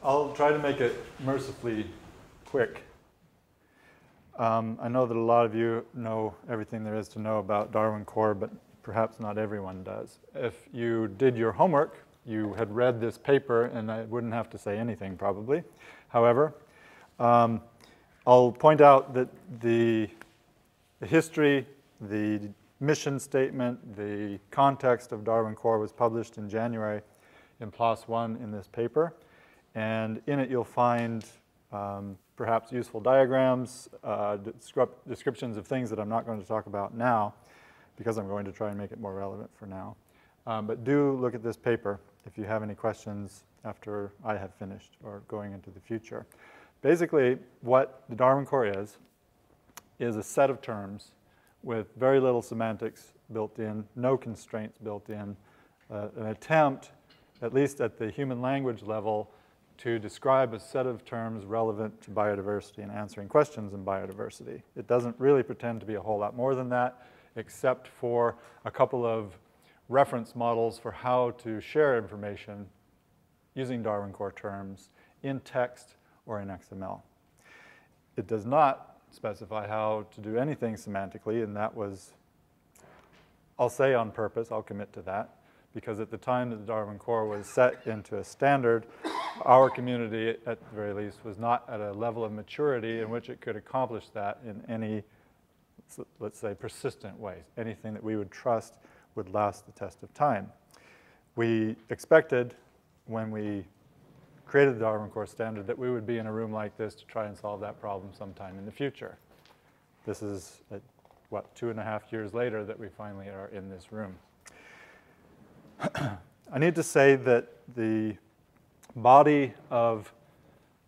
I'll try to make it mercifully quick. I know that a lot of you know everything there is to know about Darwin Core, but perhaps not everyone does. If you did your homework, you had read this paper, and I wouldn't have to say anything probably. However, I'll point out that the history, the mission statement, the context of Darwin Core was published in January in PLOS One in this paper. And in it you'll find perhaps useful diagrams, descriptions of things that I'm not going to talk about now because I'm going to try and make it more relevant for now. But do look at this paper if you have any questions after I have finished or going into the future. Basically, what the Darwin Core is a set of terms with very little semantics built in, no constraints built in, an attempt, at least at the human language level, to describe a set of terms relevant to biodiversity and answering questions in biodiversity. It doesn't really pretend to be a whole lot more than that, except for a couple of reference models for how to share information using Darwin Core terms in text or in XML. It does not specify how to do anything semantically, and that was, I'll say on purpose, I'll commit to that, because at the time that the Darwin Core was set into a standard, our community, at the very least, was not at a level of maturity in which it could accomplish that in any, let's say, persistent way. Anything that we would trust would last the test of time. We expected, when we created the Darwin Core standard, that we would be in a room like this to try and solve that problem sometime in the future. This is, what, 2.5 years later that we finally are in this room. I need to say that the body of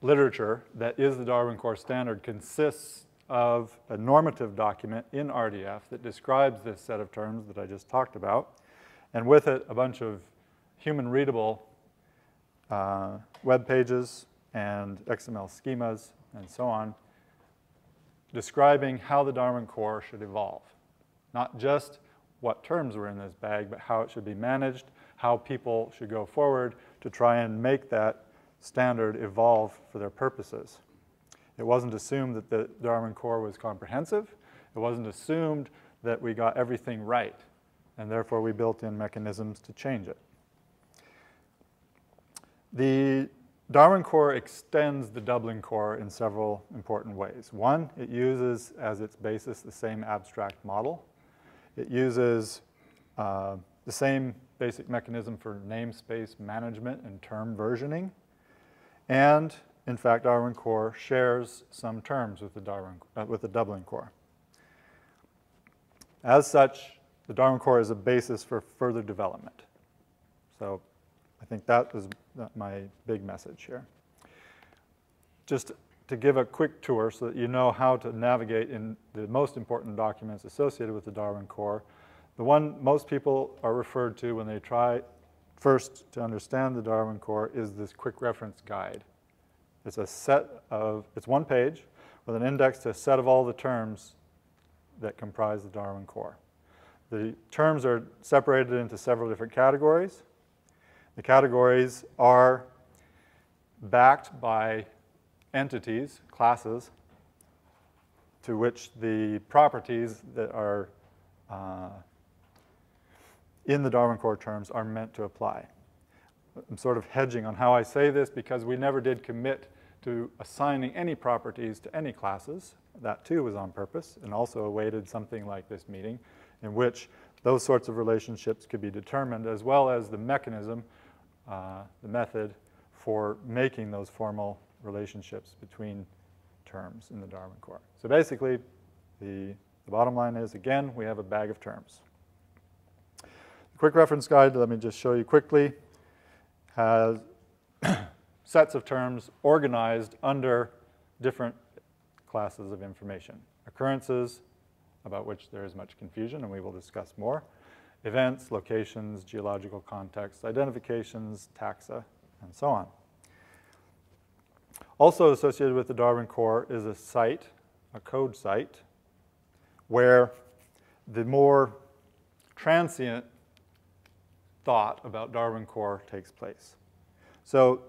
literature that is the Darwin Core standard consists of a normative document in RDF that describes this set of terms that I just talked about, and with it a bunch of human-readable web pages and XML schemas and so on, describing how the Darwin Core should evolve. Not just what terms were in this bag, but how it should be managed, how people should go forward to try and make that standard evolve for their purposes. It wasn't assumed that the Darwin Core was comprehensive. It wasn't assumed that we got everything right, and therefore we built in mechanisms to change it. The Darwin Core extends the Dublin Core in several important ways. One, it uses as its basis the same abstract model. It uses the same basic mechanism for namespace management and term versioning. And, in fact, Darwin Core shares some terms with the Dublin Core. As such, the Darwin Core is a basis for further development. So I think that is my big message here. Just to give a quick tour so that you know how to navigate in the most important documents associated with the Darwin Core. The one most people are referred to when they try first to understand the Darwin Core is this quick reference guide. It's a set of, it's one page with an index to a set of all the terms that comprise the Darwin Core. The terms are separated into several different categories. The categories are backed by entities, classes, to which the properties that are in the Darwin Core terms are meant to apply. I'm sort of hedging on how I say this because we never did commit to assigning any properties to any classes. That too was on purpose, and also awaited something like this meeting in which those sorts of relationships could be determined, as well as the mechanism, the method for making those formal relationships between terms in the Darwin Core. So basically, the bottom line is, again, we have a bag of terms. The quick reference guide, let me just show you quickly, has sets of terms organized under different classes of information. Occurrences, about which there is much confusion, and we will discuss more. Events, locations, geological contexts, identifications, taxa, and so on. Also associated with the Darwin Core is a site, a code site, where the more transient thought about Darwin Core takes place. So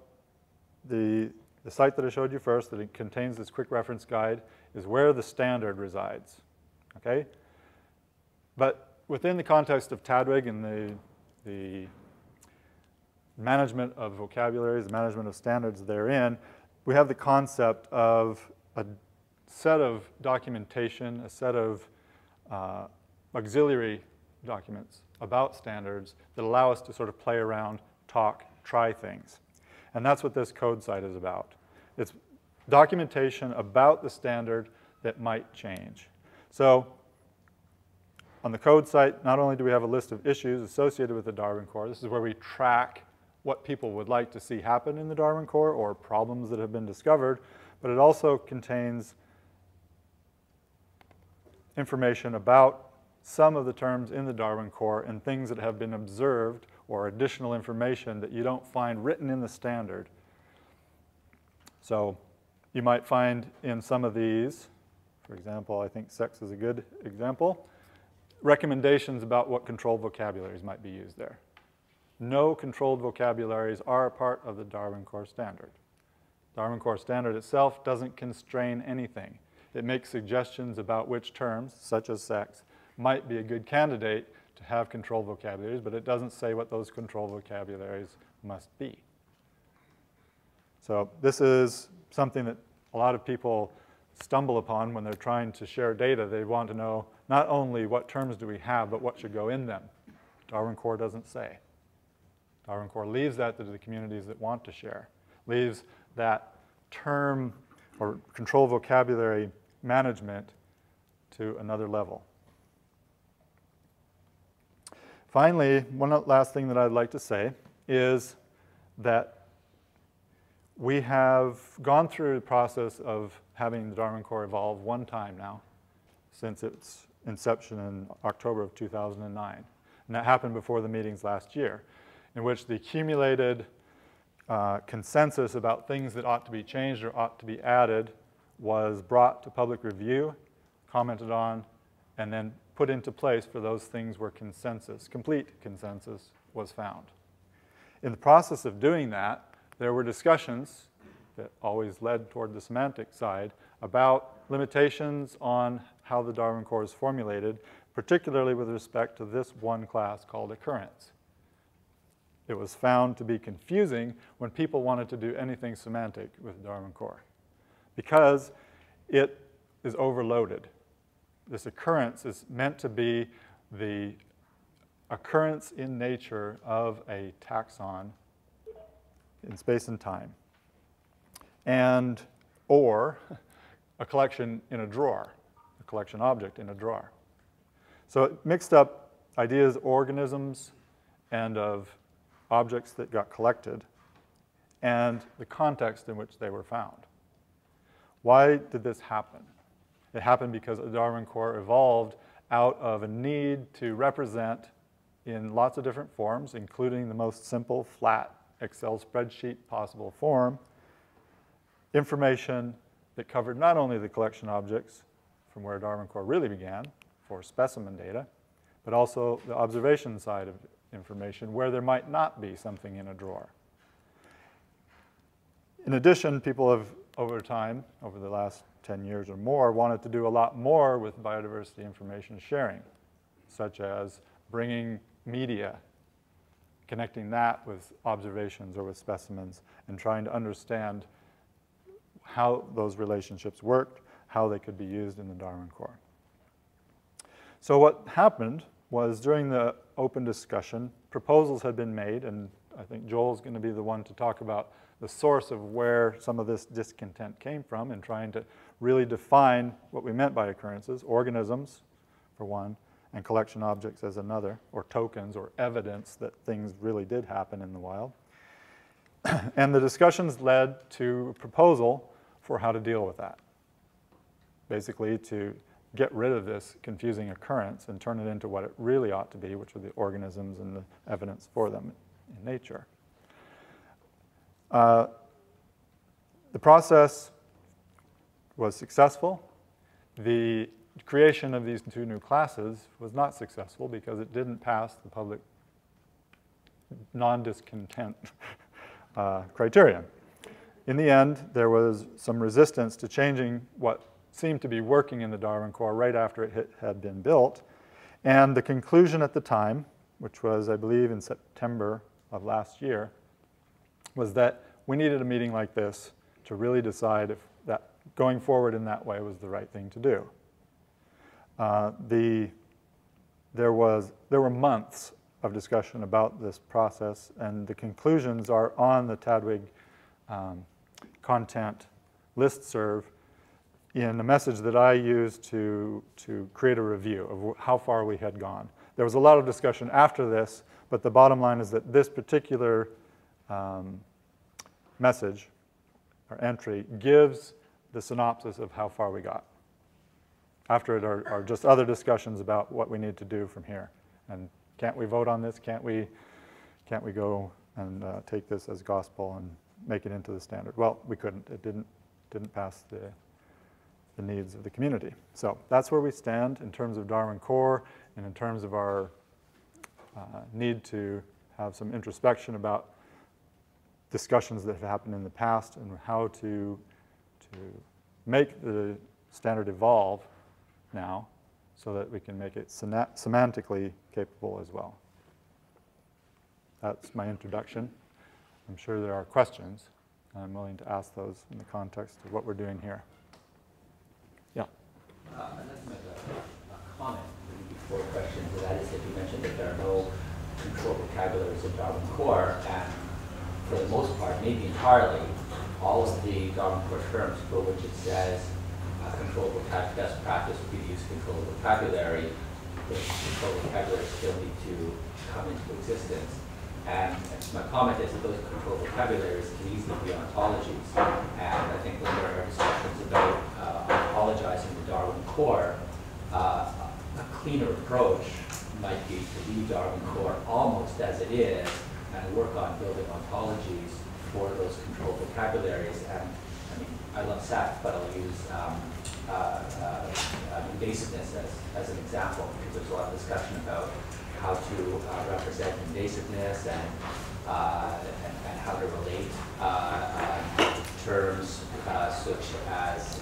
the site that I showed you first, that it contains this quick reference guide, is where the standard resides, okay? But within the context of TADWIG and the management of vocabularies, the management of standards therein, we have the concept of a set of documentation, a set of auxiliary documents about standards that allow us to sort of play around, talk, try things. And that's what this code site is about. It's documentation about the standard that might change. So on the code site, not only do we have a list of issues associated with the Darwin Core, this is where we track what people would like to see happen in the Darwin Core or problems that have been discovered, but it also contains information about some of the terms in the Darwin Core and things that have been observed or additional information that you don't find written in the standard. So you might find in some of these, for example, I think sex is a good example, recommendations about what controlled vocabularies might be used there. No controlled vocabularies are a part of the Darwin Core standard. Darwin Core standard itself doesn't constrain anything. It makes suggestions about which terms, such as sex, might be a good candidate to have controlled vocabularies, but it doesn't say what those controlled vocabularies must be. So this is something that a lot of people stumble upon when they're trying to share data. They want to know not only what terms do we have, but what should go in them. Darwin Core doesn't say. Darwin Core leaves that to the communities that want to share, leaves that term or controlled vocabulary management to another level. Finally, one last thing that I'd like to say is that we have gone through the process of having the Darwin Core evolve one time now since its inception in October of 2009. And that happened before the meetings last year, in which the accumulated consensus about things that ought to be changed or ought to be added was brought to public review, commented on, and then put into place for those things where consensus, complete consensus, was found. In the process of doing that, there were discussions that always led toward the semantic side about limitations on how the Darwin Core is formulated, particularly with respect to this one class called occurrence. It was found to be confusing when people wanted to do anything semantic with the Darwin Core because it is overloaded. This occurrence is meant to be the occurrence in nature of a taxon in space and time, and or a collection in a drawer, a collection object in a drawer. So it mixed up ideas of organisms and of objects that got collected and the context in which they were found. Why did this happen? It happened because the Darwin Core evolved out of a need to represent in lots of different forms, including the most simple, flat Excel spreadsheet possible form, information that covered not only the collection objects from where Darwin Core really began for specimen data, but also the observation side of information where there might not be something in a drawer. In addition, people have, over time, over the last 10 years or more, wanted to do a lot more with biodiversity information sharing, such as bringing media, connecting that with observations or with specimens, and trying to understand how those relationships worked, how they could be used in the Darwin Core. So what happened was during the open discussion, proposals had been made, and I think Joel's going to be the one to talk about the source of where some of this discontent came from in trying to really define what we meant by occurrences, organisms for one, and collection objects as another, or tokens or evidence that things really did happen in the wild. And the discussions led to a proposal for how to deal with that. Basically to get rid of this confusing occurrence and turn it into what it really ought to be, which are the organisms and the evidence for them in nature. The process was successful. The creation of these two new classes was not successful because it didn't pass the public non-discontent criterion. In the end, there was some resistance to changing what seemed to be working in the Darwin Core right after it had been built. And the conclusion at the time, which was, I believe, in September of last year, was that we needed a meeting like this to really decide if that going forward in that way was the right thing to do. There were months of discussion about this process, and the conclusions are on the Tadwig content listserv in a message that I used to create a review of how far we had gone. There was a lot of discussion after this, but the bottom line is that this particular message or entry gives the synopsis of how far we got. After it are just other discussions about what we need to do from here. And can't we vote on this? Can't we go and take this as gospel and make it into the standard? Well, we couldn't. It didn't pass the needs of the community. So that's where we stand in terms of Darwin Core and in terms of our need to have some introspection about discussions that have happened in the past and how to make the standard evolve now so that we can make it semantically capable as well. That's my introduction. I'm sure there are questions, and I'm willing to ask those in the context of what we're doing here. Yeah? I'd like to make a comment before questions, and that is that you mentioned that there are no controlled vocabularies in Darwin Core, and for the most part, maybe entirely, all of the Darwin Core terms for which it says controlled vocabulary, best practice would be to use controlled vocabulary. The controlled vocabulary still need to come into existence. And my comment is that those controlled vocabularies can easily be ontologies. And I think when there are discussions about ontologizing the Darwin Core, a cleaner approach might be to leave Darwin Core almost as it is and work on building ontologies for those controlled vocabularies. And I mean, I love SAT, but I'll use invasiveness as an example, because there's a lot of discussion about how to represent invasiveness and how to relate terms such as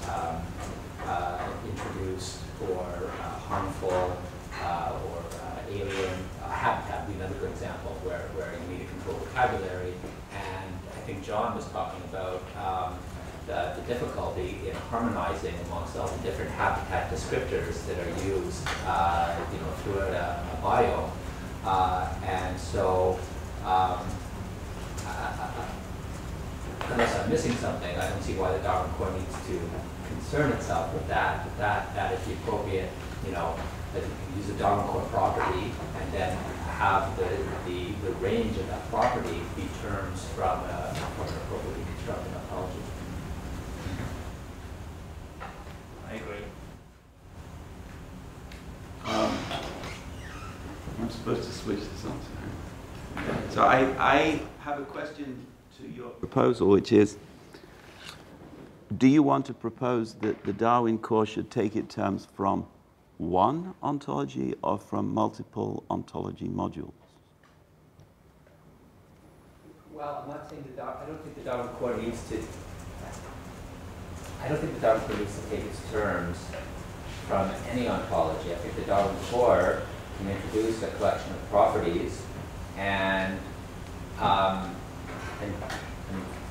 introduced or harmful or alien. Habitat would be another good example where you need a controlled vocabulary. And I think John was talking about the difficulty in harmonizing amongst all the different habitat descriptors that are used throughout a biome. And so, unless I'm missing something, I don't see why the Darwin Core needs to concern itself with that. That is the appropriate, that you can use a Darwin Core property and then have the range of that property be terms from an appropriately constructed ontology. I agree. I'm supposed to switch this on. So I have a question to your proposal, which is, do you want to propose that the Darwin Core should take its terms from one ontology or from multiple ontology modules? Well, I'm not saying I don't think the Darwin Core needs to. I don't think the Darwin Core needs to take its terms from any ontology. I think the Darwin Core can introduce a collection of properties, and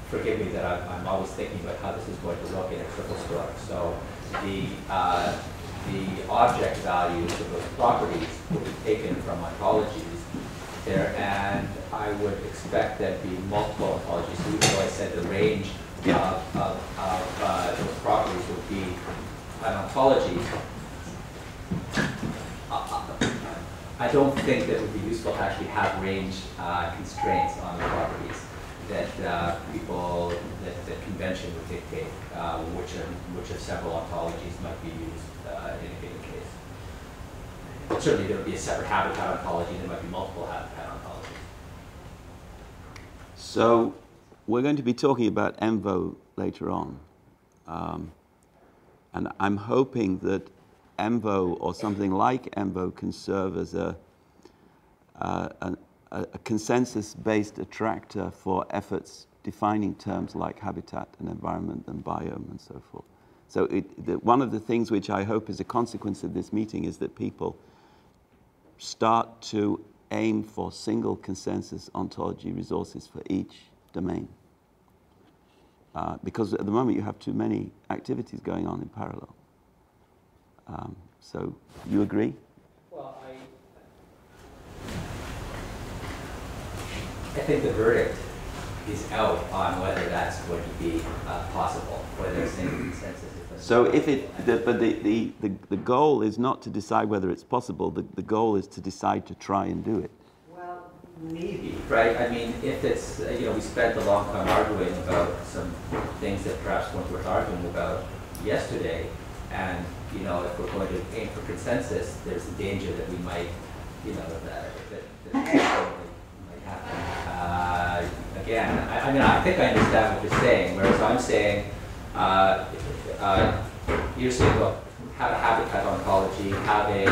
forgive me that I'm always thinking about how this is going to look in a triple stroke. So the object values of those properties will be taken from ontologies there, and I would expect there to be multiple ontologies. So even though I said the range of those properties would be an ontology, I don't think that it would be useful to actually have range constraints on the properties that that convention would dictate which of several ontologies might be used in a given case. But certainly there would be a separate habitat ontology, there might be multiple habitat ontologies. So we're going to be talking about ENVO later on. And I'm hoping that ENVO or something like ENVO can serve as a consensus-based attractor for efforts defining terms like habitat and environment and biome and so forth. So one of the things which I hope is a consequence of this meeting is that people start to aim for single consensus ontology resources for each domain. Because at the moment you have too many activities going on in parallel. So you agree? Well, I think the verdict is out on whether that's going to be possible, whether a single consensus is. So if the goal is not to decide whether it's possible, the goal is to decide to try and do it. Well, maybe, right? I mean, if it's, we spent a long time arguing about some things that perhaps weren't worth arguing about yesterday, and, if we're going to aim for consensus, there's a danger that we might, that might happen. Again, I think I understand what you're saying, whereas I'm saying, you're saying, well, have a habitat ontology, have an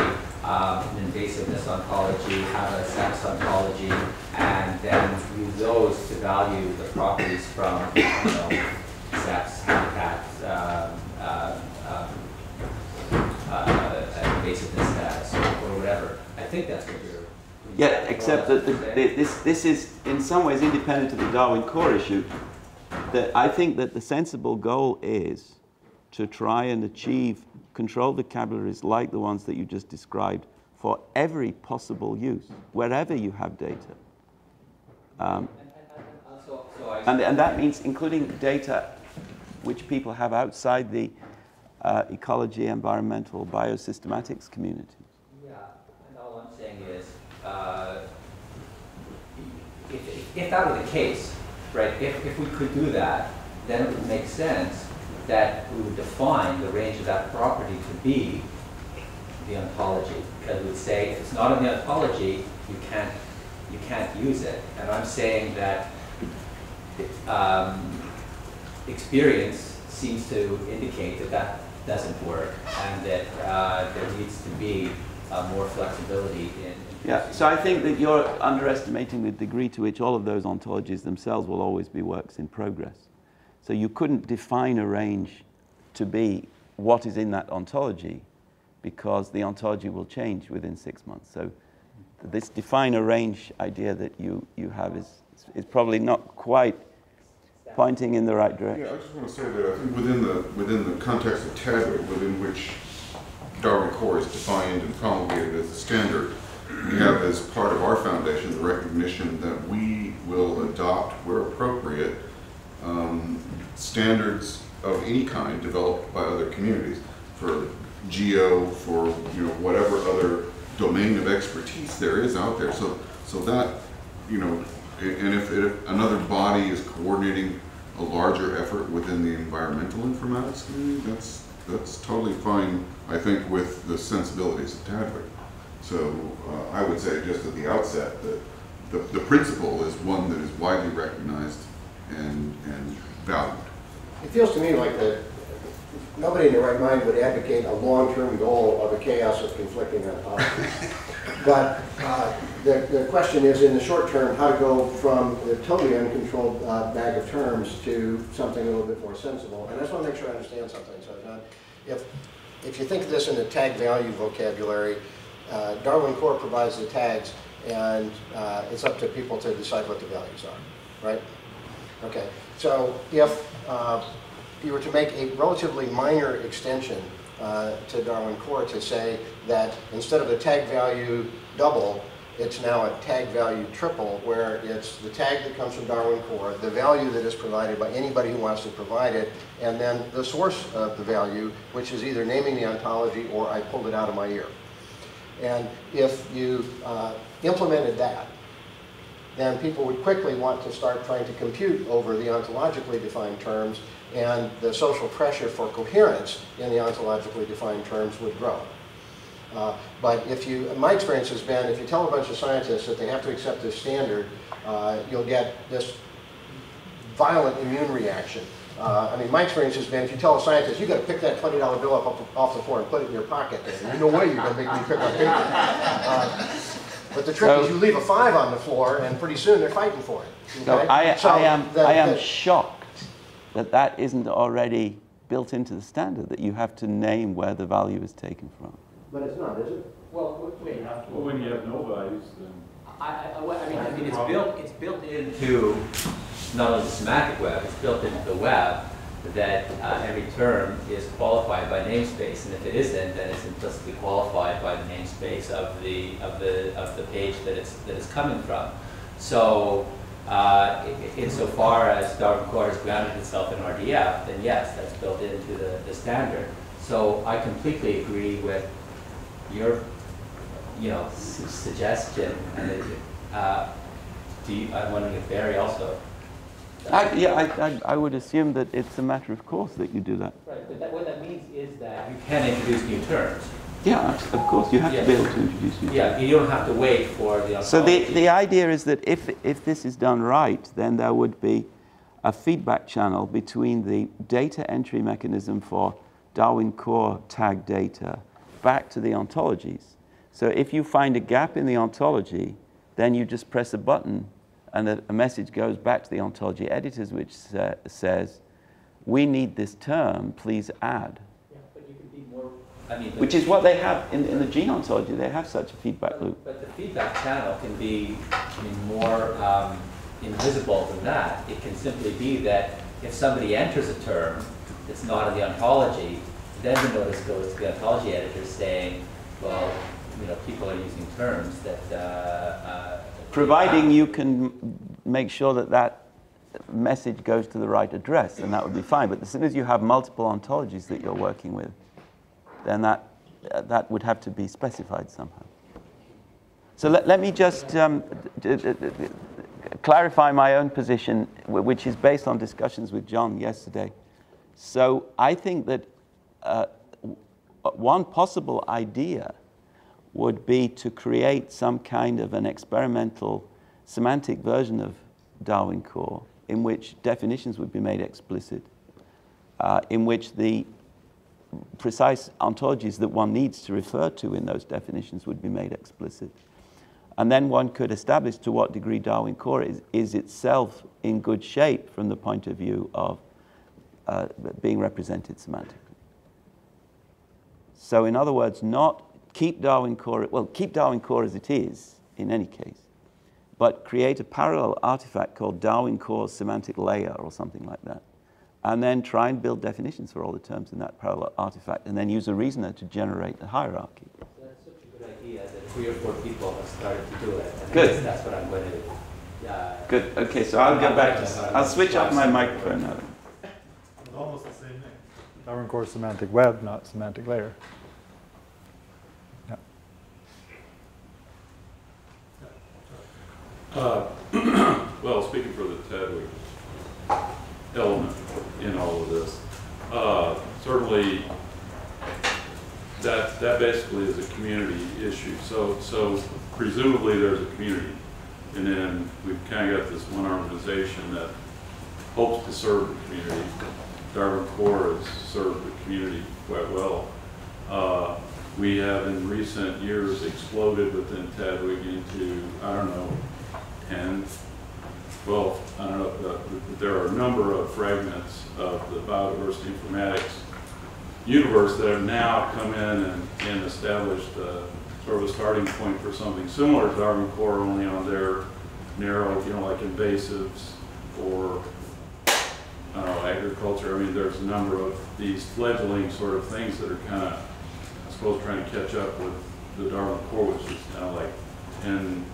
invasiveness ontology, have a sex ontology, and then use those to value the properties from, sex, habitat, invasiveness status, or whatever. I think that's what you're. Yeah, except that this is in some ways independent of the Darwin core issue. That I think that the sensible goal is to try and achieve controlled vocabularies like the ones that you just described for every possible use, wherever you have data. And that means including data which people have outside the ecology, environmental, biosystematics community. Yeah, and all I'm saying is, if that were the case, right, if we could do that, then it would make sense that we would define the range of that property to be the ontology. Because we would say, if it's not in the ontology, you can't use it. And I'm saying that experience seems to indicate that that doesn't work, and that there needs to be more flexibility in. Yeah, so I think that you're underestimating the degree to which all of those ontologies themselves will always be works in progress. So you couldn't define a range to be what is in that ontology, because the ontology will change within 6 months. So this define a range idea that you have is probably not quite pointing in the right direction. Yeah, I just want to say that I think within the context of Tadwick, within which Darwin core is defined and promulgated as a standard, we have as part of our foundation the recognition that we will adopt, where appropriate, standards of any kind developed by other communities for geo, for whatever other domain of expertise there is out there. So that and if another body is coordinating a larger effort within the environmental informatics community, that's totally fine, I think, with the sensibilities of Tadwick. So I would say just at the outset that the principle is one that is widely recognized and valued. It feels to me like that nobody in their right mind would advocate a long-term goal of a chaos of conflicting ontologies. But the question is, in the short term, how to go from the totally uncontrolled bag of terms to something a little bit more sensible. And I just want to make sure I understand something. So, if you think of this in the tag value vocabulary, Darwin core provides the tags, and it's up to people to decide what the values are, right? Okay. So if you were to make a relatively minor extension to Darwin core to say that instead of a tag value double, it's now a tag value triple, where it's the tag that comes from Darwin core, the value that is provided by anybody who wants to provide it, and then the source of the value, which is either naming the ontology or I pulled it out of my ear. And if you implemented that, then people would quickly want to start trying to compute over the ontologically defined terms, and the social pressure for coherence in the ontologically defined terms would grow. But my experience has been, if you tell a bunch of scientists that they have to accept this standard, you'll get this violent immune reaction. My experience has been, if you tell a scientist, you've got to pick that $20 bill up off the floor and put it in your pocket, there's no way you're going to make me pick up paper. But the trick is you leave a 5 on the floor, and pretty soon they're fighting for it. So Okay? I am the- shocked that that isn't already built into the standard, that you have to name where the value is taken from. But it's not, is it? Well, wait. Well, when you have no values, then. I mean, it's built into not only the semantic web, it's built into the web that every term is qualified by namespace, and if it isn't, then it's implicitly qualified by the namespace of the page that it's coming from. So, insofar as Darwin Core has grounded itself in RDF, then yes, that's built into the standard. So I completely agree with your suggestion, and I'm wondering if Barry also. I would assume that it's a matter of course that you do that. Right, but what that means is that you can introduce new terms. Yeah, of course, you have to be able to introduce new terms. Yeah, you don't have to wait for the ontology. So the idea is that if this is done right, then there would be a feedback channel between the data entry mechanism for Darwin Core tag data back to the ontologies. So if you find a gap in the ontology, then you just press a button and a message goes back to the ontology editors which says, we need this term, please add. Yeah, but you could be more, which is what they have in the gene ontology. They have such a feedback loop. But the feedback channel can be more invisible than that. It can simply be that if somebody enters a term that's not in the ontology, then the notice goes to the ontology editor saying, well, people are using terms that... Providing you can make sure that that message goes to the right address, and that would be fine. But as soon as you have multiple ontologies that you're working with, then that would have to be specified somehow. So let me just clarify my own position, which is based on discussions with John yesterday. So I think that one possible idea would be to create some kind of an experimental semantic version of Darwin Core in which definitions would be made explicit, in which the precise ontologies that one needs to refer to in those definitions would be made explicit. And then one could establish to what degree Darwin Core is itself in good shape from the point of view of being represented semantically. So in other words, not keep Darwin Core as it is in any case, but create a parallel artifact called Darwin Core semantic layer or something like that, and then try and build definitions for all the terms in that parallel artifact, and then use a reasoner to generate the hierarchy. That's such a good idea that 3 or 4 people have started to do it. And Good. That's what I'm going to... Good. Okay, so I'll go back to... I'll switch off my microphone now. It's almost the same thing. Darwin Core semantic web, not semantic layer. Well, speaking for the Tadwig element in all of this, certainly that basically is a community issue. So presumably there's a community, and then we've kind of got this one organization that hopes to serve the community. Darwin Core has served the community quite well. We have in recent years exploded within Tadwig into, I don't know, 10, 12, I don't know, but there are a number of fragments of the biodiversity informatics universe that have now come in and established sort of a starting point for something similar to Darwin Core, only on their narrow, like invasives or, I don't know, agriculture. I mean, there's a number of these fledgling sort of things that are kind of, I suppose, trying to catch up with the Darwin Core, which is now like 10,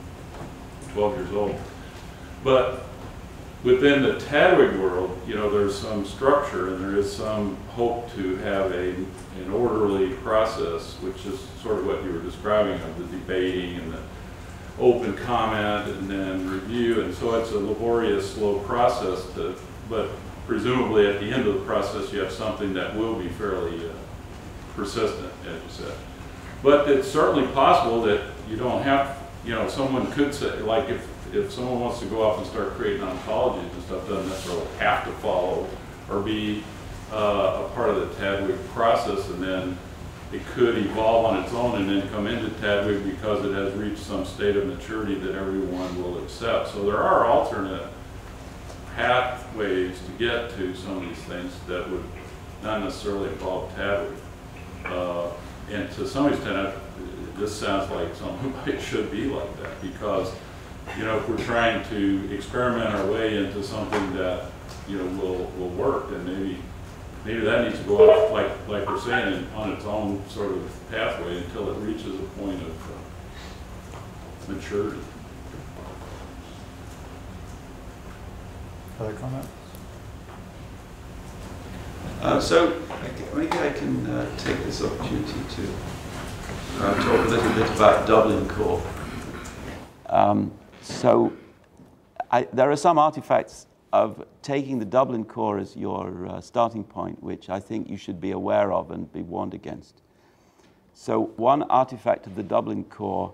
12 years old. But within the Tadwig world, there's some structure and there is some hope to have an orderly process, which is sort of what you were describing of the debating and the open comment and then review. And so it's a laborious, slow process, but presumably at the end of the process you have something that will be fairly persistent, as you said. But it's certainly possible that you don't have, someone could say, like if someone wants to go off and start creating ontologies and stuff, doesn't necessarily have to follow or be a part of the Tadwig process, and then it could evolve on its own and then come into Tadwig because it has reached some state of maturity that everyone will accept. So there are alternate pathways to get to some of these things that would not necessarily involve Tadwig. And to some extent, this sounds like something it should be like that, because, you know, if we're trying to experiment our way into something that, you know, will work, then maybe that needs to go up, like we're saying, on its own sort of pathway until it reaches a point of maturity. Other comments? So maybe I can take this opportunity to talk a little bit about Dublin Core. There are some artifacts of taking the Dublin Core as your starting point, which I think you should be aware of and be warned against. So one artifact of the Dublin Core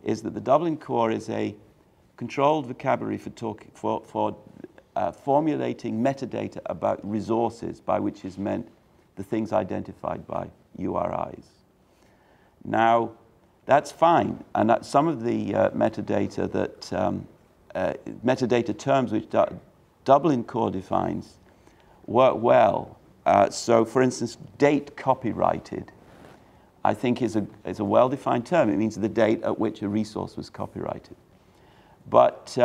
is that the Dublin Core is a controlled vocabulary for formulating metadata about resources, by which is meant the things identified by URIs. Now, that's fine, and that some of the metadata terms which Dublin Core defines work well. So, for instance, date copyrighted, I think is a well-defined term. It means the date at which a resource was copyrighted. But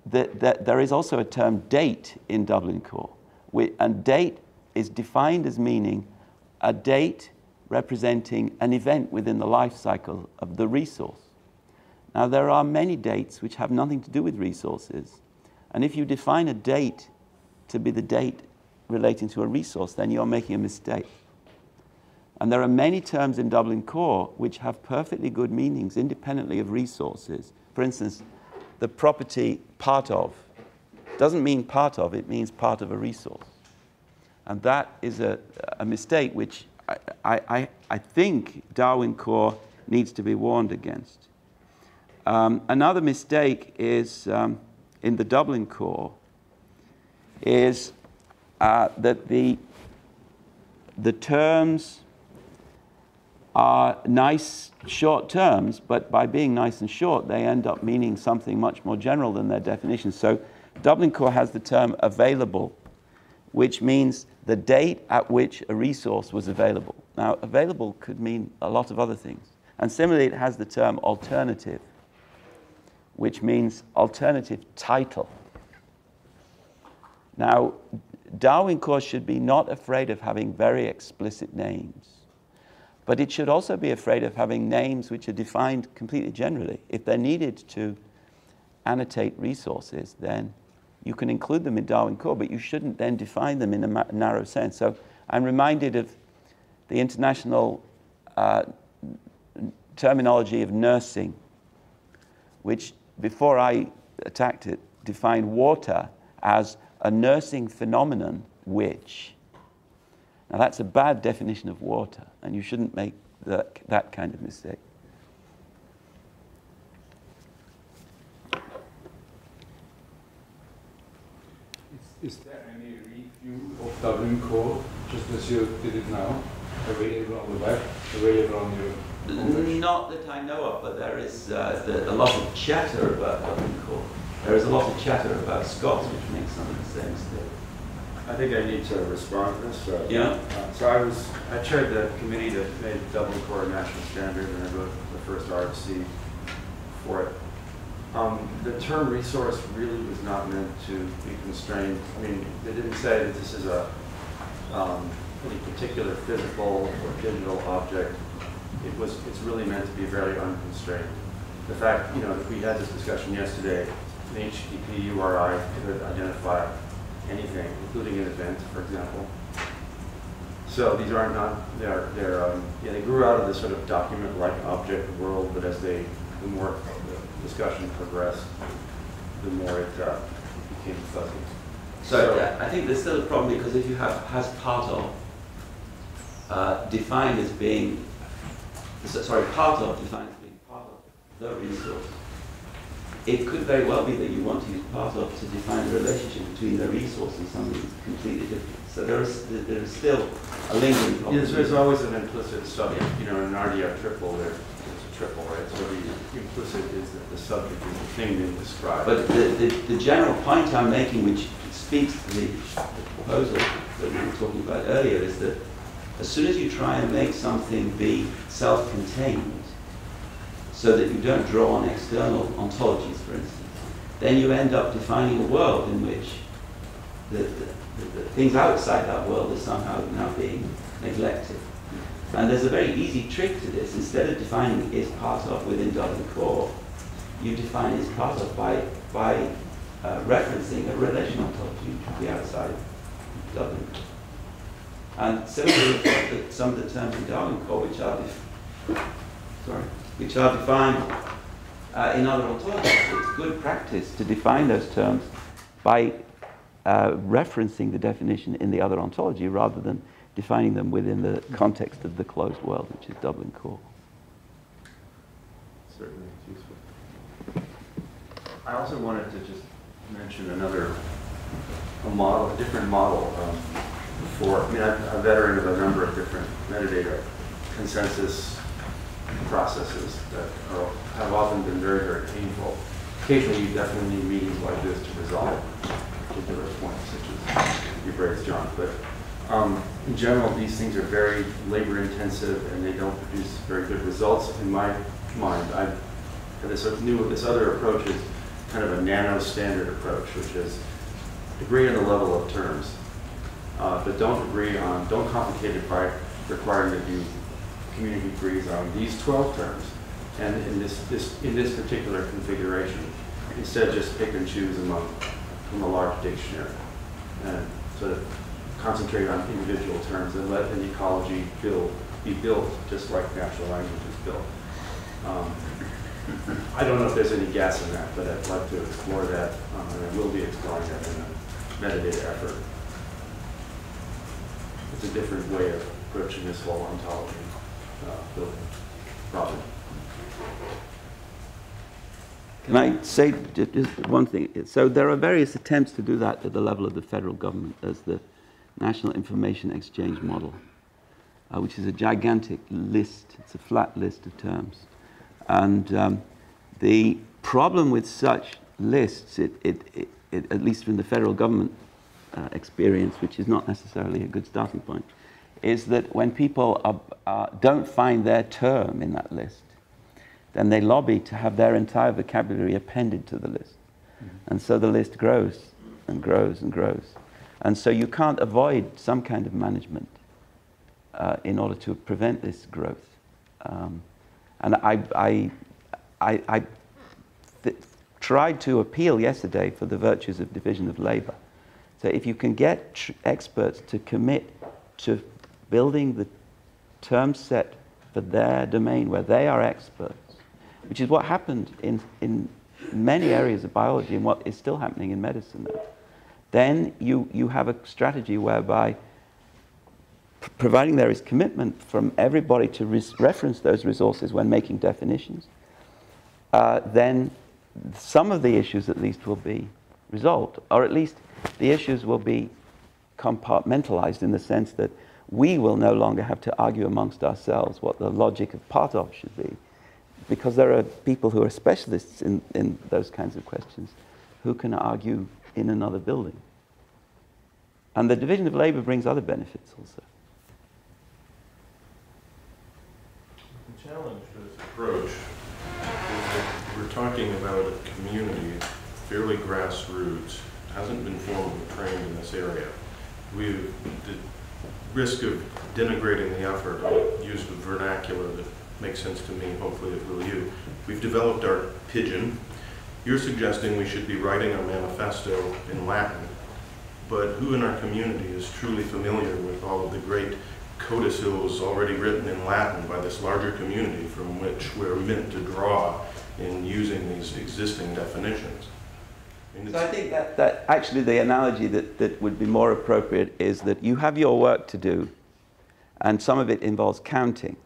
there is also a term date in Dublin Core, and date is defined as meaning a date representing an event within the life cycle of the resource. Now, there are many dates which have nothing to do with resources, and if you define a date to be the date relating to a resource, then you're making a mistake. And there are many terms in Dublin Core which have perfectly good meanings independently of resources. For instance, the property part of doesn't mean part of, it means part of a resource. And that is a mistake which I think Darwin Core needs to be warned against. Another mistake is in the Dublin Core is that the terms are nice short terms, but by being nice and short, they end up meaning something much more general than their definition. So Dublin Core has the term available, which means the date at which a resource was available. Now, available could mean a lot of other things. And similarly, it has the term alternative, which means alternative title. Now, Darwin Core should be not afraid of having very explicit names, but it should also be afraid of having names which are defined completely generally. If they're needed to annotate resources, then you can include them in Darwin Core, but you shouldn't then define them in a narrow sense. So I'm reminded of the international terminology of nursing, which, before I attacked it, defined water as a nursing phenomenon which. Now, that's a bad definition of water, and you shouldn't make that kind of mistake. Is there any review of Dublin Core, just as you did it now, available on the web, available on your homepage? Not that I know of, but there is a lot of chatter about Dublin Core. There is a lot of chatter about Scots, which makes some of the same mistake. I think I need to respond to this. Yeah. So I chaired the committee that made Dublin Core a national standard, and I wrote the first RFC for it. The term resource really was not meant to be constrained. I mean, they didn't say that this is a any particular physical or digital object. It's really meant to be very unconstrained. The fact, you know, that we had this discussion yesterday, an HTTP URI could identify anything, including an event, for example. So these are they grew out of this sort of document-like object world, but as the more the discussion progressed, the more it became fuzzy. So I think there's still a problem, because if you have has part of defined as being, part of defined as being part of the resource, it could very well be that you want to use part of to define the relationship between the resource and something completely different. So there is still a lingering problem. Yes, there's always an implicit subject. You know, in an RDF triple, there's a triple, right? So the implicit is that the subject is the thing being described. But the general point I'm making, which speaks to the proposal that we were talking about earlier, is that as soon as you try and make something be self-contained, so that you don't draw on external ontologies, for instance, then you end up defining a world in which the things outside that world are somehow now being neglected. And there's a very easy trick to this. Instead of defining is part of within Dublin Core, you define is part of by referencing a relational ontology which would be outside Dublin Core. And similarly, some of the terms in Darwin Core which are defined in other ontologies. It's good practice to define those terms by referencing the definition in the other ontology rather than defining them within the context of the closed world, which is Dublin Core. Certainly, it's useful. I also wanted to just mention a different model for, I mean, I'm a veteran of a number of different metadata consensus processes that have often been very, very painful. Occasionally, you definitely need meetings like this to resolve particular points, such as you raised, John. But in general, these things are very labor-intensive, and they don't produce very good results. In my mind, this other approach is kind of a nano-standard approach, which is agree on the level of terms, but don't complicate it by requiring that you community agrees on these 12 terms, and in this particular configuration, instead just pick and choose from a large dictionary, and sort of concentrate on individual terms and let an ecology be built just like natural language is built. I don't know if there's any gas in that, but I'd like to explore that, and I will be exploring that in a metadata effort. It's a different way of approaching this whole ontology building problem. Can I say just one thing? So there are various attempts to do that at the level of the federal government. There's the National Information Exchange Model, which is a gigantic list. It's a flat list of terms. And the problem with such lists, at least from the federal government experience, which is not necessarily a good starting point, is that when people don't find their term in that list, then they lobby to have their entire vocabulary appended to the list. And so the list grows and grows and grows. And so you can't avoid some kind of management in order to prevent this growth. And I tried to appeal yesterday for the virtues of division of labor. So if you can get experts to commit to building the term set for their domain where they are experts, which is what happened in many areas of biology and what is still happening in medicine now, then you have a strategy whereby, providing there is commitment from everybody to reference those resources when making definitions, then some of the issues at least will be resolved, or at least the issues will be compartmentalized in the sense that we will no longer have to argue amongst ourselves what the logic of part of should be, because there are people who are specialists in those kinds of questions who can argue in another building. And the division of labor brings other benefits also. The challenge to this approach is that we're talking about a community, fairly grassroots, hasn't been formally trained in this area. The risk of denigrating the effort, I'll use the vernacular that makes sense to me, hopefully it will you. We've developed our pidgin. You're suggesting we should be writing our manifesto in Latin, but who in our community is truly familiar with all of the great codicils already written in Latin by this larger community from which we're meant to draw in using these existing definitions? So I think that actually the analogy that would be more appropriate is that you have your work to do, and some of it involves counting.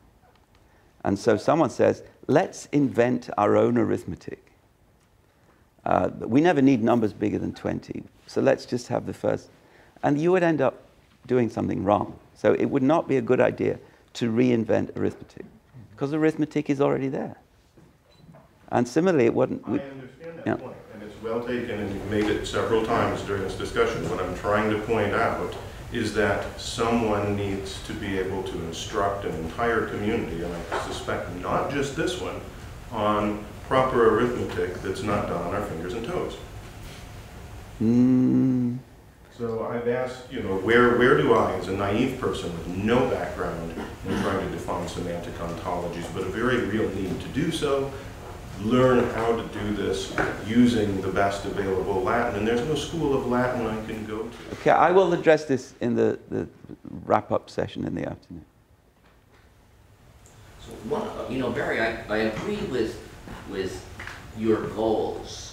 And so someone says, let's invent our own arithmetic. We never need numbers bigger than 20. So let's just have the first. And you would end up doing something wrong. So it would not be a good idea to reinvent arithmetic, because arithmetic is already there. And similarly, it wouldn't... I understand that point, and it's well taken, and you've made it several times during this discussion. What I'm trying to point out is that someone needs to be able to instruct an entire community, and I suspect not just this one, on proper arithmetic that's not done on our fingers and toes. So I've asked, you know, where do I, as a naive person with no background in trying to define semantic ontologies, but a very real need to do so, learn how to do this using the best available Latin? And there's no school of Latin I can go to. Okay, I will address this in the wrap-up session in the afternoon. So, you know, Barry, I agree with your goals,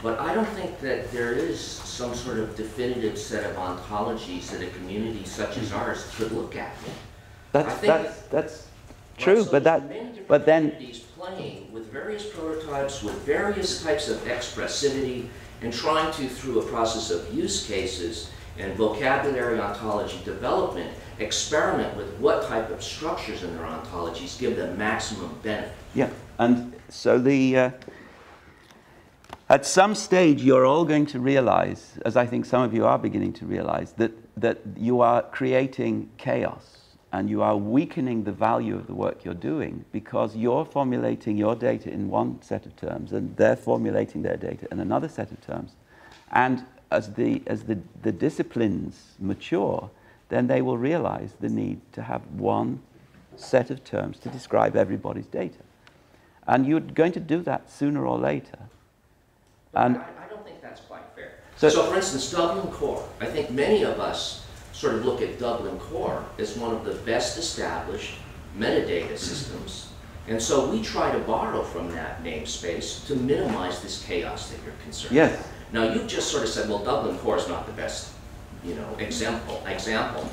but I don't think that there is some sort of definitive set of ontologies that a community such as ours could look at. That's true, but then communities playing with various prototypes, with various types of expressivity, and trying to, through a process of use cases and vocabulary ontology development, experiment with what type of structures in their ontologies give them maximum benefit. Yeah, and so at some stage you're all going to realize, as I think some of you are beginning to realize, that you are creating chaos and you are weakening the value of the work you're doing, because you're formulating your data in one set of terms and they're formulating their data in another set of terms. And as the disciplines mature, then they will realize the need to have one set of terms to describe everybody's data. And you're going to do that sooner or later. And I don't think that's quite fair. So for instance, Dublin Core, I think many of us sort of look at Dublin Core as one of the best established metadata systems. And so we try to borrow from that namespace to minimize this chaos that you're concerned with. yes, Now you've just sort of said, well, Dublin Core is not the best, you know, example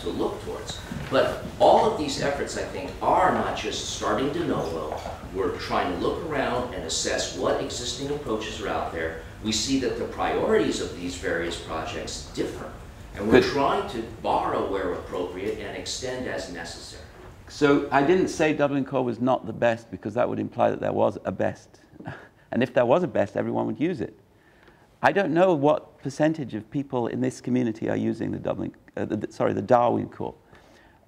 to look towards. But all of these efforts, I think, are not just starting de novo. We're trying to look around and assess what existing approaches are out there. We see that the priorities of these various projects differ. And we're trying to borrow where appropriate and extend as necessary. so I didn't say Dublin Core was not the best, because that would imply that there was a best. And if there was a best, everyone would use it. I don't know what percentage of people in this community are using the Darwin Core.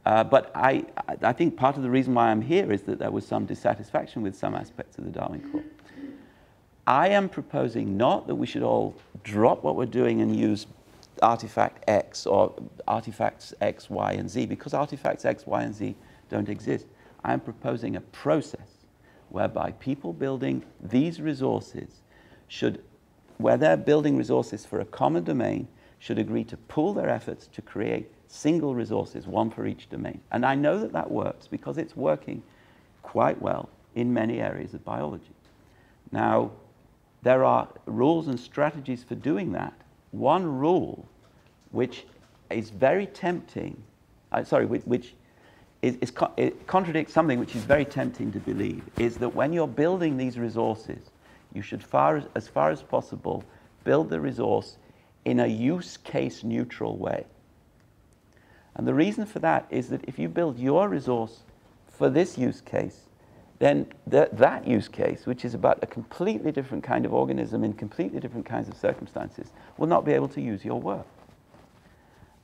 But I think part of the reason why I'm here is that there was some dissatisfaction with some aspects of the Darwin Core. I am proposing not that we should all drop what we're doing and use artifact X or artifacts X, Y, and Z, because artifacts X, Y, and Z don't exist. I am proposing a process whereby people building these resources should, where they're building resources for a common domain, should agree to pool their efforts to create single resources, one for each domain. And I know that that works because it's working quite well in many areas of biology. Now, there are rules and strategies for doing that. One rule which is very tempting, which it contradicts something which is very tempting to believe, is that when you're building these resources, you should, as far as possible, build the resource in a use case neutral way. And the reason for that is that if you build your resource for this use case, then that use case, which is about a completely different kind of organism in completely different kinds of circumstances, will not be able to use your work.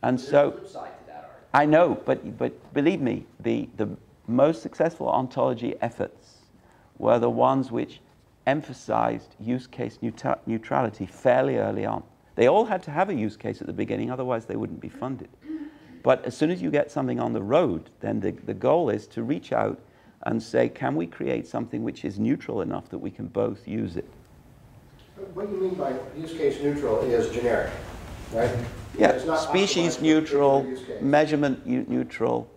And so, flip side to that argument. I know, but believe me, the most successful ontology efforts were the ones which emphasized use case neutrality fairly early on. They all had to have a use case at the beginning, otherwise they wouldn't be funded. But as soon as you get something on the road, then the goal is to reach out and say, can we create something which is neutral enough that we can both use it? What you mean by use case neutral is generic, right? Yeah, It's not species optimized for neutral, use case. measurement neutral,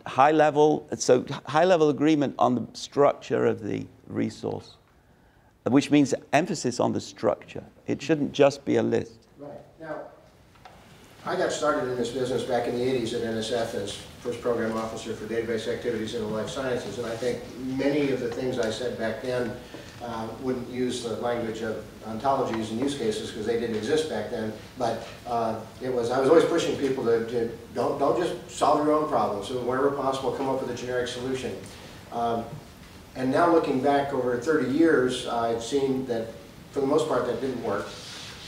high level agreement on the structure of the resource, which means emphasis on the structure. It shouldn't just be a list. Right. Now, I got started in this business back in the 80s at NSF as first program officer for database activities in the life sciences, and I think many of the things I said back then wouldn't use the language of ontologies and use cases because they didn't exist back then. But I was always pushing people to don't just solve your own problems. So wherever possible, come up with a generic solution. And now looking back over 30 years, I've seen that for the most part that didn't work.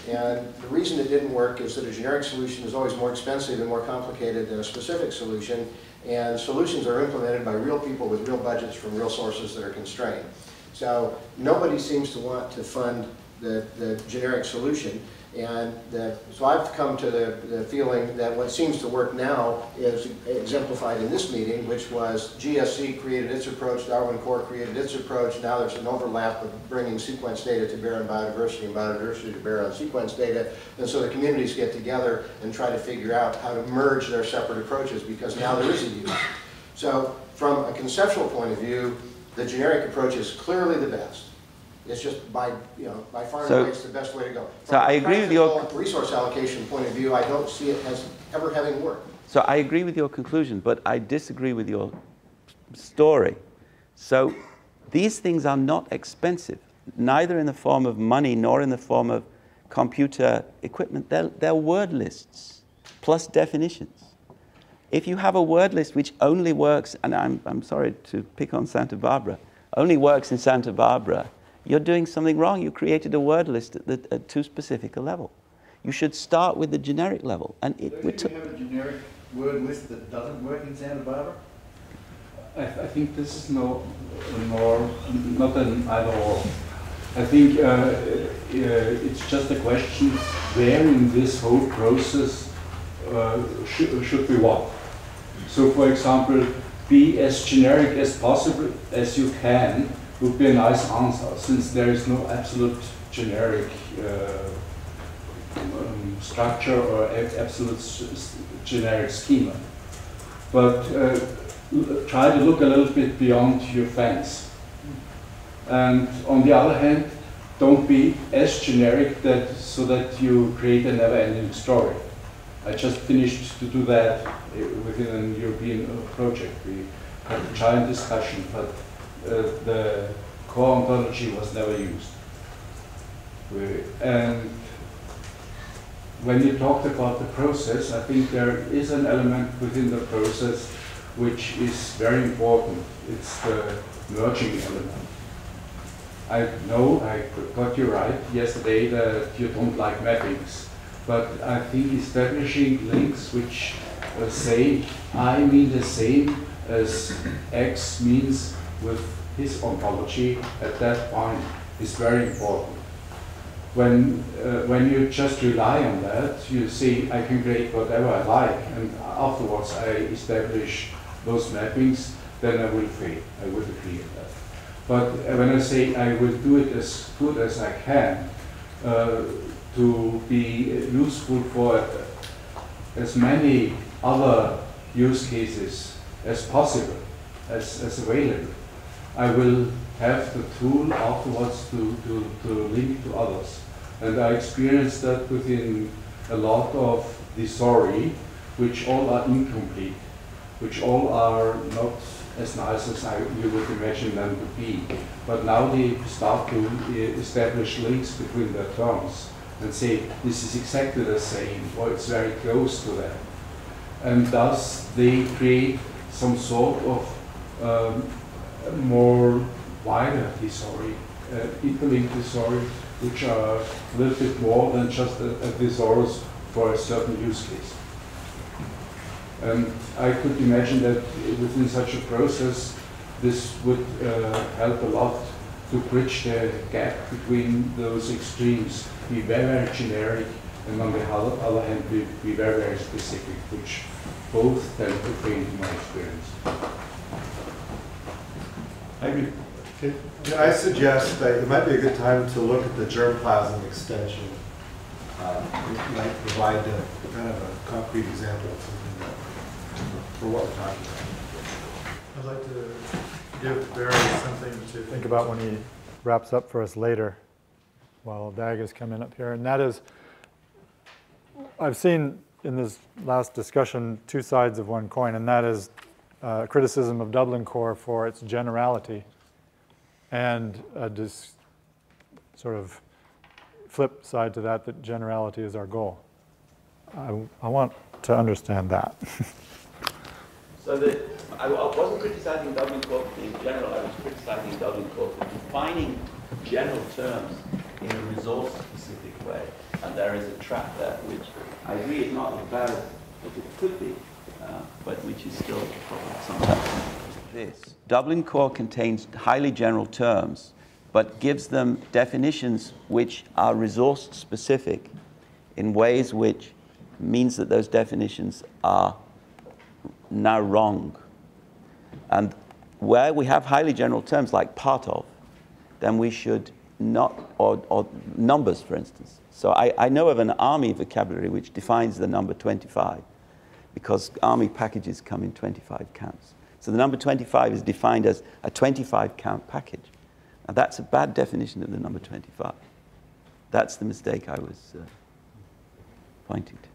And the reason it didn't work is that a generic solution is always more expensive and more complicated than a specific solution. And solutions are implemented by real people with real budgets from real sources that are constrained. So nobody seems to want to fund the generic solution. And so I've come to the feeling that what seems to work now is exemplified in this meeting, which was GSC created its approach, Darwin Core created its approach. Now there's an overlap of bringing sequence data to bear on biodiversity and biodiversity to bear on sequence data. And so the communities get together and try to figure out how to merge their separate approaches because now there is a use. So from a conceptual point of view, the generic approach is clearly the best. It's just by far and away it's the best way to go. So I agree with your resource allocation point of view. I don't see it as ever having worked. So I agree with your conclusion, but I disagree with your story. So these things are not expensive, neither in the form of money nor in the form of computer equipment. They're word lists plus definitions. If you have a word list which only works, and I'm sorry to pick on Santa Barbara, only works in Santa Barbara, you're doing something wrong. You created a word list at too specific a level. You should start with the generic level. And you have a generic word list that doesn't work in Santa Barbara? I think this is not an either or. I think it's just a question where in this whole process should we walk. So, for example, be as generic as possible as you can would be a nice answer, since there is no absolute generic structure or absolute generic schema. But try to look a little bit beyond your fence. And on the other hand, don't be as generic so that you create a never-ending story. I just finished to do that within a European project. We had a giant discussion, but the core ontology was never used. And when you talked about the process, I think there is an element within the process which is very important. It's the merging element. I know I got you right yesterday that you don't like mappings, but I think establishing links which say I mean the same as X means with his ontology at that point is very important. When you just rely on that, you say I can create whatever I like, and afterwards I establish those mappings, then I will fail. I would agree on that. But when I say I will do it as good as I can to be useful for as many other use cases as possible, as available, I will have the tool afterwards to link to others. And I experienced that within a lot of thesauri, which all are incomplete, which all are not as nice as you would imagine them to be. But now they start to establish links between their terms and say this is exactly the same, or it's very close to that. And thus they create some sort of more wider thesauri, interlinked thesauri, which are a little bit more than just a thesaurus for a certain use case. And I could imagine that within such a process, this would help a lot to bridge the gap between those extremes, be very, very generic, and on the other hand, be very, very specific, which both tend to fail in my experience. I agree. Can I suggest that it might be a good time to look at the germplasm extension? It might provide kind of a concrete example of something that, for what we're talking about. I'd like to give Barry something to think about when he wraps up for us later, while Dag is coming up here. And that is, I've seen in this last discussion two sides of one coin, and that is criticism of Dublin Core for its generality, and sort of flip side to that, that generality is our goal. I want to understand that. So I wasn't criticizing Dublin Core in general, I was criticizing Dublin Core for defining general terms in a resource-specific way. And there is a trap there, which I agree is not as bad as it could be, but which is still a problem sometimes. This. Dublin Core contains highly general terms, but gives them definitions which are resource-specific in ways which means that those definitions are now wrong. And where we have highly general terms like part of, then we should not, or numbers, for instance. So I know of an Army vocabulary which defines the number 25, because Army packages come in 25 counts. So the number 25 is defined as a 25 count package. Now that's a bad definition of the number 25. That's the mistake I was pointing to.